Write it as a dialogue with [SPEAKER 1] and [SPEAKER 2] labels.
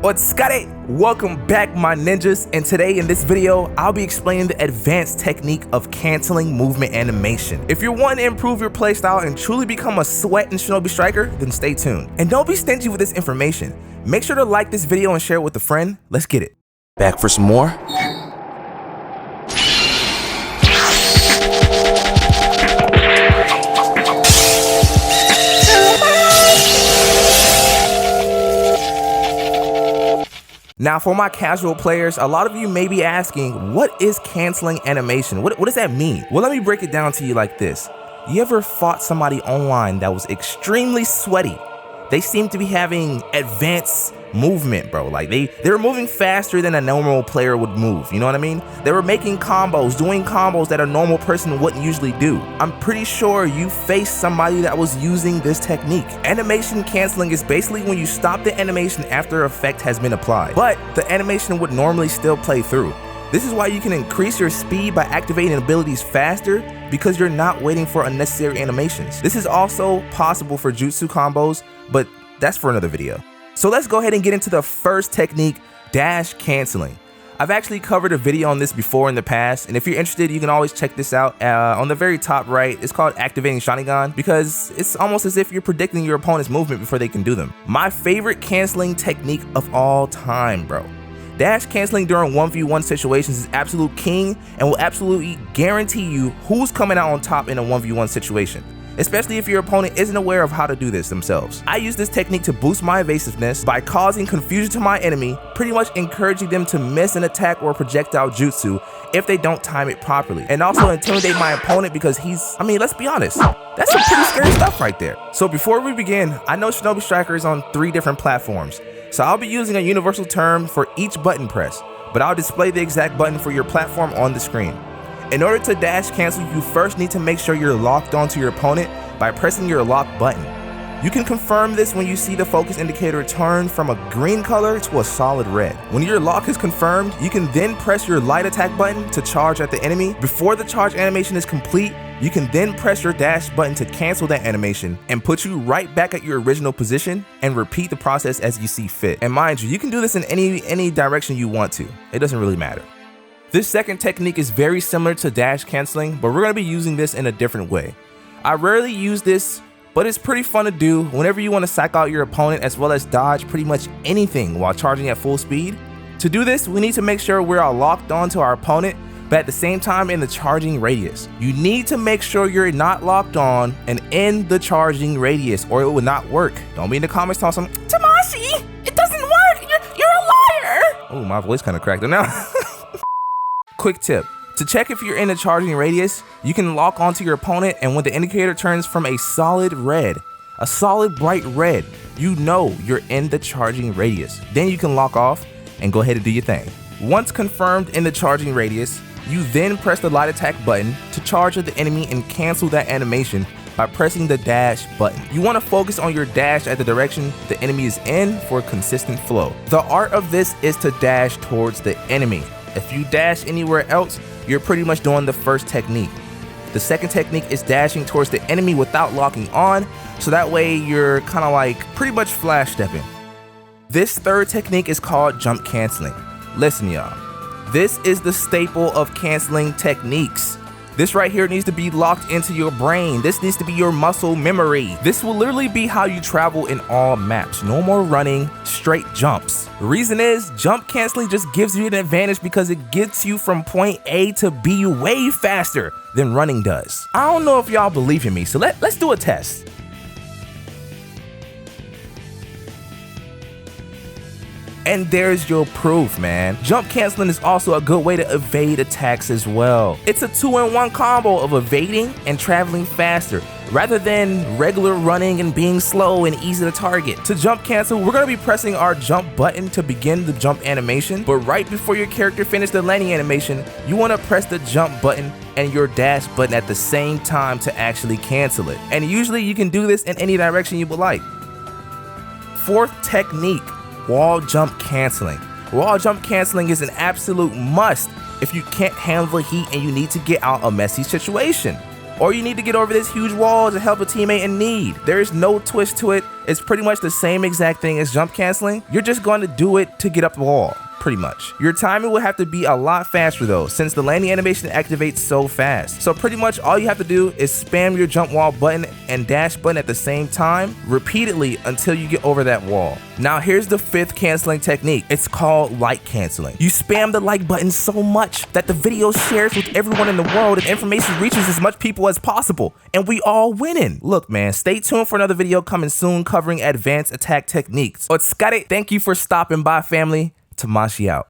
[SPEAKER 1] What's got it? Welcome back, my ninjas, and today in this video I'll be explaining the advanced technique of canceling movement animation. If you're wanting to improve your playstyle and truly become a sweat in Shinobi Striker, then stay tuned. And don't be stingy with this information. Make sure to like this video and share it with a friend. Let's get it. Back for some more? Now, for my casual players, a lot of you may be asking, what is canceling animation? What does that mean? Well, let me break it down to you like this. You ever fought somebody online that was extremely sweaty? They seem to be having advanced movement, bro. Like they were moving faster than a normal player would move, you know what I mean? They were making combos, doing combos that a normal person wouldn't usually do. I'm pretty sure you faced somebody that was using this technique. Animation canceling is basically when you stop the animation after effect has been applied, but the animation would normally still play through. This is why you can increase your speed by activating abilities faster because you're not waiting for unnecessary animations. This is also possible for jutsu combos, but that's for another video. So let's go ahead and get into the first technique, dash canceling. I've actually covered a video on this before in the past, and if you're interested, you can always check this out. On the very top right, it's called activating Sharingan because it's almost as if you're predicting your opponent's movement before they can do them. My favorite canceling technique of all time, bro. Dash canceling during 1v1 situations is absolute king and will absolutely guarantee you who's coming out on top in a 1v1 situation, especially if your opponent isn't aware of how to do this themselves. I use this technique to boost my evasiveness by causing confusion to my enemy, pretty much encouraging them to miss an attack or projectile jutsu if they don't time it properly, and also intimidate my opponent because let's be honest, that's some pretty scary stuff right there. So before we begin, I know Shinobi Striker is on 3 different platforms, so I'll be using a universal term for each button press, but I'll display the exact button for your platform on the screen. In order to dash cancel, you first need to make sure you're locked onto your opponent by pressing your lock button. You can confirm this when you see the focus indicator turn from a green color to a solid red. When your lock is confirmed, you can then press your light attack button to charge at the enemy. Before the charge animation is complete, you can then press your dash button to cancel that animation and put you right back at your original position and repeat the process as you see fit. And mind you can do this in any direction you want to. It doesn't really matter. This second technique is very similar to dash canceling, but we're going to be using this in a different way. I rarely use this, but it's pretty fun to do whenever you want to psych out your opponent as well as dodge pretty much anything while charging at full speed. To do this, we need to make sure we're all locked onto our opponent, but at the same time in the charging radius. You need to make sure you're not locked on and in the charging radius or it will not work. Don't be in the comments talking some, Tamashi, it doesn't work, you're a liar. Oh, my voice kind of cracked up now. Quick tip, to check if you're in the charging radius, you can lock onto your opponent, and when the indicator turns from a solid bright red, you know you're in the charging radius. Then you can lock off and go ahead and do your thing. Once confirmed in the charging radius, you then press the light attack button to charge at the enemy and cancel that animation by pressing the dash button. You want to focus on your dash at the direction the enemy is in for a consistent flow. The art of this is to dash towards the enemy. If you dash anywhere else, you're pretty much doing the first technique. The second technique is dashing towards the enemy without locking on, so that way you're kind of like pretty much flash stepping. This third technique is called jump canceling. Listen, y'all. This is the staple of canceling techniques. This right here needs to be locked into your brain. This needs to be your muscle memory. This will literally be how you travel in all maps. No more running, straight jumps. The reason is jump canceling just gives you an advantage because it gets you from point A to B way faster than running does. I don't know if y'all believe in me, so let's do a test. And there's your proof, man. Jump canceling is also a good way to evade attacks as well. It's a 2-in-1 combo of evading and traveling faster, rather than regular running and being slow and easy to target. To jump cancel, we're gonna be pressing our jump button to begin the jump animation, but right before your character finishes the landing animation, you wanna press the jump button and your dash button at the same time to actually cancel it. And usually you can do this in any direction you would like. Fourth technique, wall jump canceling. Wall jump canceling is an absolute must if you can't handle the heat and you need to get out a messy situation. or you need to get over this huge wall to help a teammate in need. There is no twist to it. It's pretty much the same exact thing as jump canceling. You're just going to do it to get up the wall. Pretty much. Your timing will have to be a lot faster though, since the landing animation activates so fast. So pretty much all you have to do is spam your jump wall button and dash button at the same time repeatedly until you get over that wall. Now here's the 5th canceling technique. It's called like canceling. You spam the like button so much that the video shares with everyone in the world and information reaches as much people as possible, and we all winning. Look man, stay tuned for another video coming soon covering advanced attack techniques. Otsukare, thank you for stopping by family. Tamashi out.